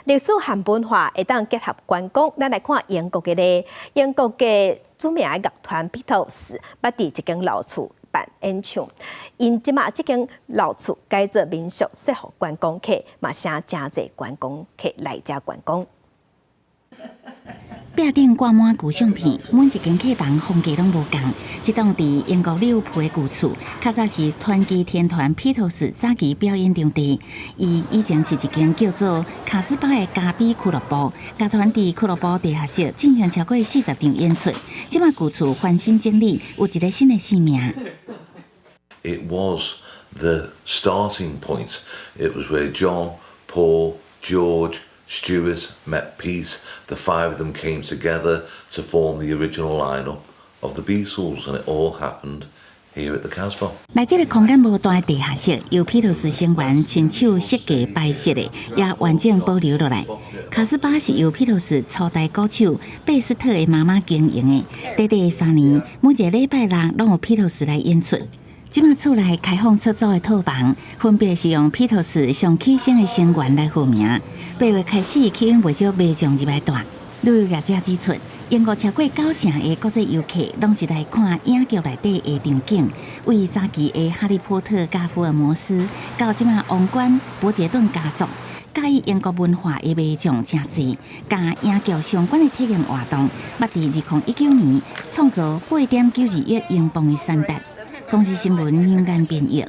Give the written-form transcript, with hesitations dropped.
历史和文化会当结合观光，咱来看英国嘅咧。英国嘅著名乐团 Beatles 捌伫一间老厝办演唱，因即马即间老厝改做民宿，说服观光客，嘛请真侪观光客来遮观光。壁顶挂满旧相片，每一间客房风格拢无共。这栋伫英国利物浦的旧厝，较早是传奇天团 Beatles 早期表演场地。伊以前是一间叫做卡斯巴的加比俱乐部，乐团伫俱乐部地下室进行超过40场演出。即马旧厝翻新整理，有一个新的生命。It was the starting point. It was where John, Paul, George.Stewart met Pete. The five of them came together to form the original lineup of the Beatles, and it all happened here at the Casbah. 来这个空间无大的地下室，由披头士成员亲手设计摆设的，也完整保留落来。卡斯巴是由披头士初代鼓手贝斯特的妈妈经营的，短短3年，每一个礼拜六拢有披头士来演出。即马厝内开放出租的套房，分别是用披头士上起星的成员来户名。8月开始吸引不少迷众入来住。旅游业者指出，英国超过90%的国际游客拢是来看影剧内底的场景，为早期的哈利波特、加福尔摩斯，到即马王冠、伯杰顿家族，介意英国文化的迷众真侪，甲影剧相关的体验活动，捌伫2019年创造8.91亿英镑的产值。公司新闻，杨眼编译。